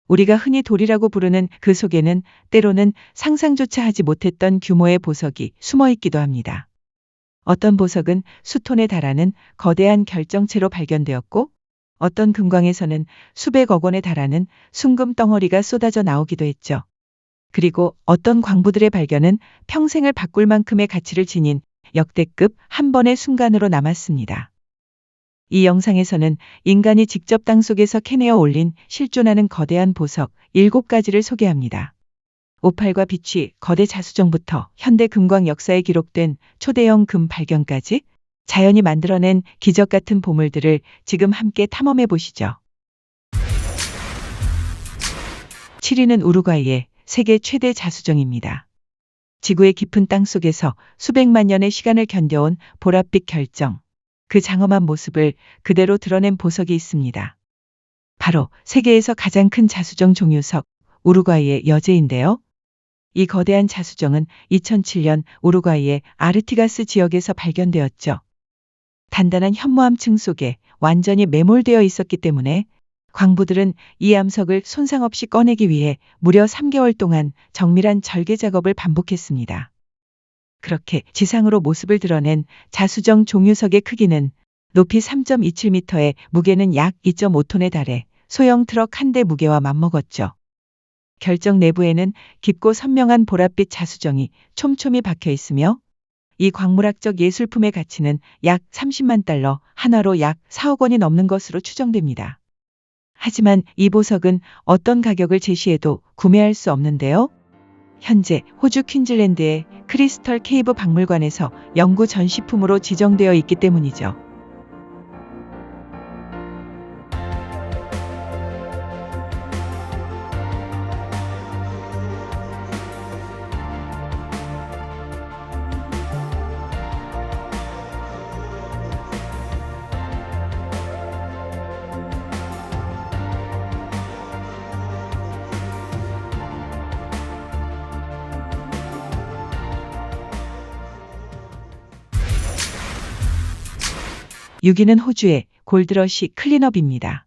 우리가 흔히 돌이라고 부르는 그 속에는 때로는 상상조차 하지 못했던 규모의 보석이 숨어 있기도 합니다. 어떤 보석은 수톤에 달하는 거대한 결정체로 발견되었고, 어떤 금광에서는 수백억 원에 달하는 순금 덩어리가 쏟아져 나오기도 했죠. 그리고 어떤 광부들의 발견은 평생을 바꿀 만큼의 가치를 지닌 역대급 한 번의 순간으로 남았습니다. 이 영상에서는 인간이 직접 땅속에서 캐내어 올린 실존하는 거대한 보석 7가지를 소개합니다. 오팔과 비취, 거대 자수정부터 현대 금광 역사에 기록된 초대형 금 발견까지 자연이 만들어낸 기적 같은 보물들을 지금 함께 탐험해 보시죠. 7위는 우루과이의 세계 최대 자수정입니다. 지구의 깊은 땅 속에서 수백만 년의 시간을 견뎌온 보랏빛 결정, 그 장엄한 모습을 그대로 드러낸 보석이 있습니다. 바로 세계에서 가장 큰 자수정 종유석, 우루과이의 여제인데요. 이 거대한 자수정은 2007년 우루과이의 아르티가스 지역에서 발견되었죠. 단단한 현무암층 속에 완전히 매몰되어 있었기 때문에 광부들은 이 암석을 손상 없이 꺼내기 위해 무려 3개월 동안 정밀한 절개 작업을 반복했습니다. 그렇게 지상으로 모습을 드러낸 자수정 종유석의 크기는 높이 3.27m에 무게는 약 2.5톤에 달해 소형 트럭 한 대 무게와 맞먹었죠. 결정 내부에는 깊고 선명한 보랏빛 자수정이 촘촘히 박혀 있으며 이 광물학적 예술품의 가치는 약 30만 달러, 한화로 약 4억 원이 넘는 것으로 추정됩니다. 하지만 이 보석은 어떤 가격을 제시해도 구매할 수 없는데요. 현재 호주 퀸즐랜드의 크리스털 케이브 박물관에서 영구 전시품으로 지정되어 있기 때문이죠. (6위는) 호주의 골드러시 클린업입니다.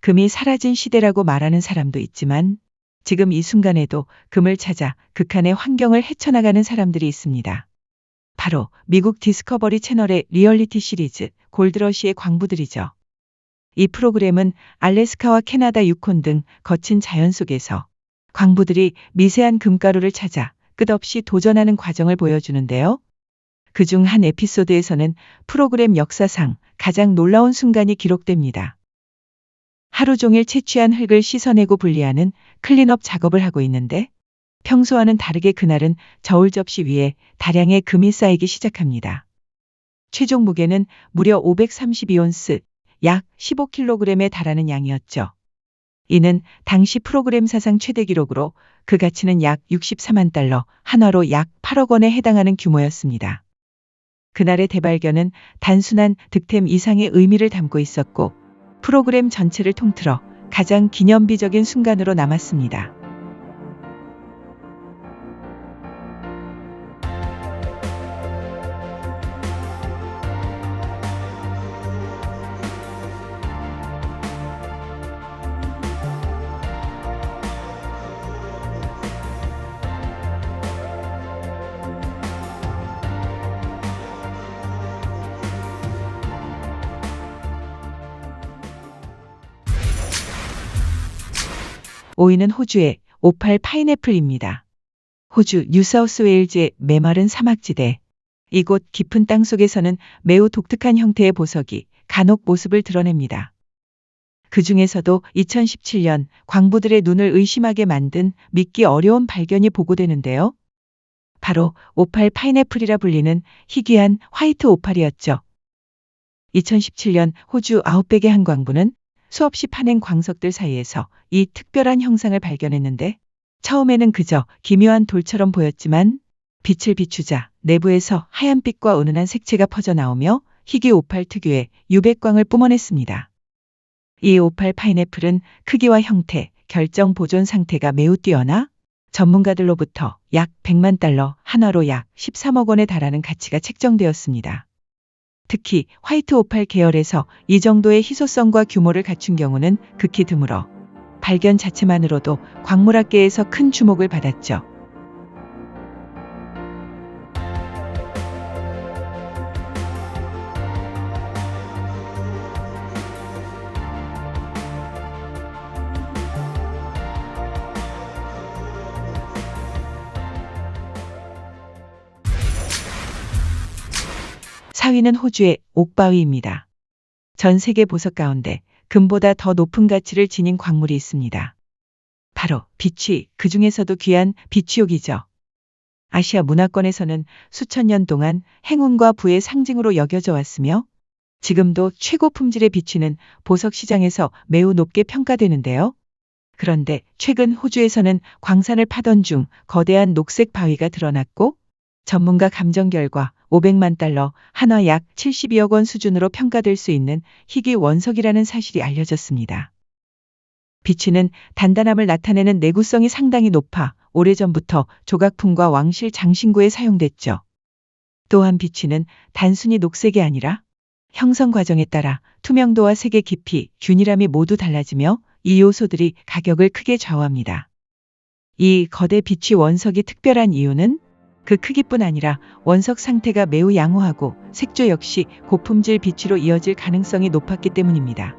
금이 사라진 시대라고 말하는 사람도 있지만 지금 이 순간에도 금을 찾아 극한의 환경을 헤쳐나가는 사람들이 있습니다. 바로 미국 디스커버리 채널의 리얼리티 시리즈 골드러시의 광부들이죠. 이 프로그램은 알래스카와 캐나다 유콘 등 거친 자연 속에서 광부들이 미세한 금가루를 찾아 끝없이 도전하는 과정을 보여주는데요. 그중 한 에피소드에서는 프로그램 역사상 가장 놀라운 순간이 기록됩니다. 하루 종일 채취한 흙을 씻어내고 분리하는 클린업 작업을 하고 있는데 평소와는 다르게 그날은 저울 접시 위에 다량의 금이 쌓이기 시작합니다. 최종 무게는 무려 532온스, 약 15kg에 달하는 양이었죠. 이는 당시 프로그램 사상 최대 기록으로 그 가치는 약 64만 달러, 한화로 약 8억 원에 해당하는 규모였습니다. 그날의 대발견은 단순한 득템 이상의 의미를 담고 있었고 프로그램 전체를 통틀어 가장 기념비적인 순간으로 남았습니다. (5위는) 호주의 오팔 파인애플입니다. 호주 뉴사우스웨일즈의 메마른 사막지대. 이곳 깊은 땅 속에서는 매우 독특한 형태의 보석이 간혹 모습을 드러냅니다. 그 중에서도 2017년 광부들의 눈을 의심하게 만든 믿기 어려운 발견이 보고되는데요. 바로 오팔 파인애플이라 불리는 희귀한 화이트 오팔이었죠. 2017년 호주 아웃백의 한 광부는 수없이 파낸 광석들 사이에서 이 특별한 형상을 발견했는데 처음에는 그저 기묘한 돌처럼 보였지만 빛을 비추자 내부에서 하얀빛과 은은한 색채가 퍼져나오며 희귀 오팔 특유의 유백광을 뿜어냈습니다. 이 오팔 파인애플은 크기와 형태, 결정 보존 상태가 매우 뛰어나 전문가들로부터 약 100만 달러, 한화로 약 13억 원에 달하는 가치가 책정되었습니다. 특히 화이트 오팔 계열에서 이 정도의 희소성과 규모를 갖춘 경우는 극히 드물어 발견 자체만으로도 광물학계에서 큰 주목을 받았죠.4위는 호주의 옥바위입니다. 전 세계 보석 가운데 금보다 더 높은 가치를 지닌 광물이 있습니다. 바로 비취, 그 중에서도 귀한 비취옥이죠. 아시아 문화권에서는 수천 년 동안 행운과 부의 상징으로 여겨져 왔으며 지금도 최고 품질의 비취는 보석 시장에서 매우 높게 평가되는데요. 그런데 최근 호주에서는 광산을 파던 중 거대한 녹색 바위가 드러났고 전문가 감정 결과 500만 달러, 한화 약 72억 원 수준으로 평가될 수 있는 희귀 원석이라는 사실이 알려졌습니다. 비취는 단단함을 나타내는 내구성이 상당히 높아 오래전부터 조각품과 왕실 장신구에 사용됐죠. 또한 비취는 단순히 녹색이 아니라 형성 과정에 따라 투명도와 색의 깊이, 균일함이 모두 달라지며 이 요소들이 가격을 크게 좌우합니다. 이 거대 비취 원석이 특별한 이유는 그 크기뿐 아니라 원석 상태가 매우 양호하고 색조 역시 고품질 비취로 이어질 가능성이 높았기 때문입니다.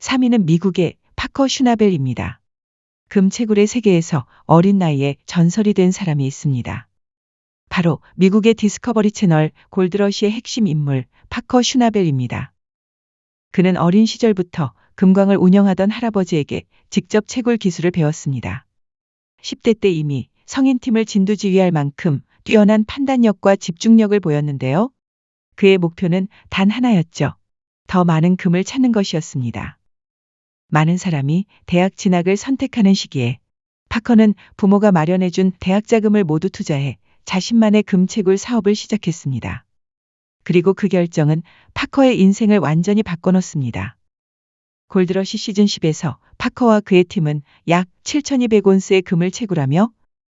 삼 위는 미국의 파커 슈나벨입니다. 금채굴의 세계에서 어린 나이에 전설이 된 사람이 있습니다. 바로 미국의 디스커버리 채널 골드러시의 핵심 인물 파커 슈나벨입니다. 그는 어린 시절부터 금광을 운영하던 할아버지에게 직접 채굴 기술을 배웠습니다. 10대 때 이미 성인팀을 진두지휘할 만큼 뛰어난 판단력과 집중력을 보였는데요. 그의 목표는 단 하나였죠. 더 많은 금을 찾는 것이었습니다. 많은 사람이 대학 진학을 선택하는 시기에 파커는 부모가 마련해준 대학 자금을 모두 투자해 자신만의 금채굴 사업을 시작했습니다. 그리고 그 결정은 파커의 인생을 완전히 바꿔놓습니다. 골드러시 시즌 10에서 파커와 그의 팀은 약 7,200온스의 금을 채굴하며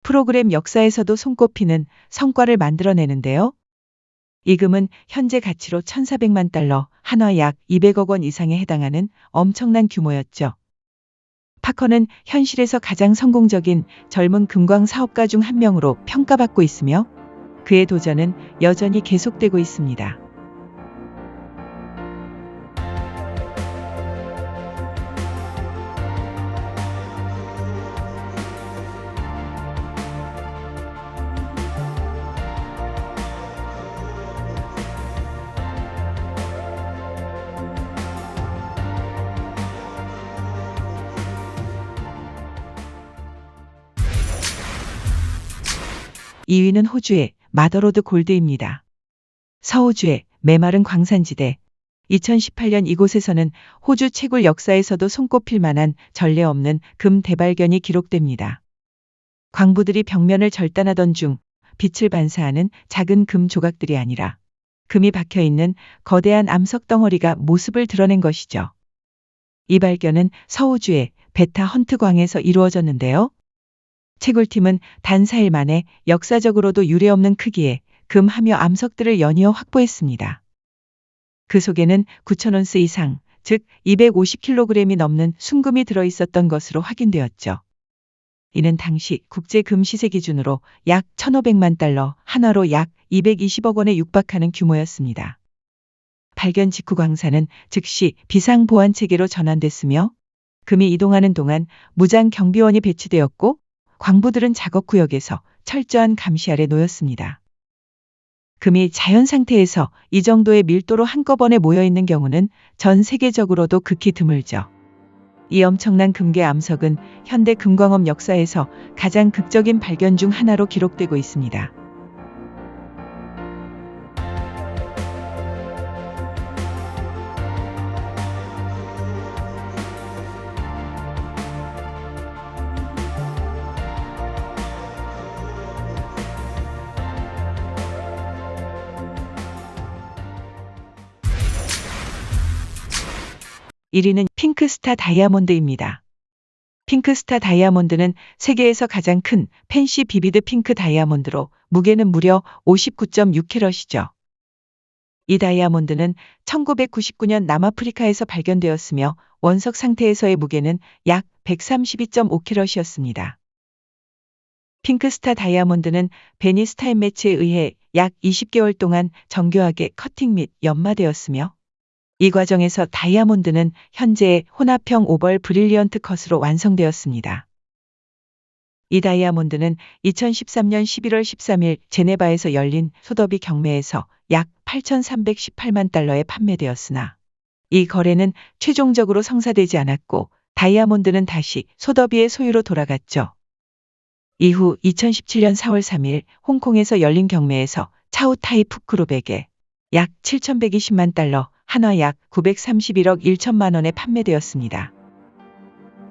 프로그램 역사에서도 손꼽히는 성과를 만들어내는데요. 이 금은 현재 가치로 1,400만 달러, 한화 약 200억 원 이상에 해당하는 엄청난 규모였죠. 파커는 현실에서 가장 성공적인 젊은 금광 사업가 중 한 명으로 평가받고 있으며 그의 도전은 여전히 계속되고 있습니다. 이 위는 호주의 마더로드 골드입니다. 서호주의 메마른 광산지대. 2018년 이곳에서는 호주 채굴 역사에서도 손꼽힐 만한 전례 없는 금 대발견이 기록됩니다. 광부들이 벽면을 절단하던 중 빛을 반사하는 작은 금 조각들이 아니라 금이 박혀있는 거대한 암석 덩어리가 모습을 드러낸 것이죠. 이 발견은 서호주의 베타 헌트광에서 이루어졌는데요. 채굴팀은 단 4일 만에 역사적으로도 유례없는 크기의 금 함유 암석들을 연이어 확보했습니다. 그 속에는 9,000온스 이상, 즉 250kg이 넘는 순금이 들어있었던 것으로 확인되었죠. 이는 당시 국제 금 시세 기준으로 약 1,500만 달러, 한화로 약 220억 원에 육박하는 규모였습니다. 발견 직후 광산은 즉시 비상 보안 체계로 전환됐으며 금이 이동하는 동안 무장 경비원이 배치되었고 광부들은 작업 구역에서 철저한 감시 아래 놓였습니다. 금이 자연 상태에서 이 정도의 밀도로 한꺼번에 모여있는 경우는 전 세계적으로도 극히 드물죠. 이 엄청난 금괴 암석은 현대 금광업 역사에서 가장 극적인 발견 중 하나로 기록되고 있습니다. 1위는 핑크스타 다이아몬드입니다. 핑크스타 다이아몬드는 세계에서 가장 큰 팬시 비비드 핑크 다이아몬드로 무게는 무려 59.6캐럿이죠. 이 다이아몬드는 1999년 남아프리카에서 발견되었으며 원석 상태에서의 무게는 약 132.5캐럿이었습니다. 핑크스타 다이아몬드는 베니스 타임매치에 의해 약 20개월 동안 정교하게 커팅 및 연마되었으며 이 과정에서 다이아몬드는 현재의 혼합형 오벌 브릴리언트 컷으로 완성되었습니다. 이 다이아몬드는 2013년 11월 13일 제네바에서 열린 소더비 경매에서 약 8,318만 달러에 판매되었으나 이 거래는 최종적으로 성사되지 않았고 다이아몬드는 다시 소더비의 소유로 돌아갔죠. 이후 2017년 4월 3일 홍콩에서 열린 경매에서 차오타이 푸크룹에게 약 7,120만 달러, 한화 약 931억 1천만 원에 판매되었습니다.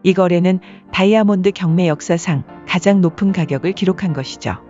이 거래는 다이아몬드 경매 역사상 가장 높은 가격을 기록한 것이죠.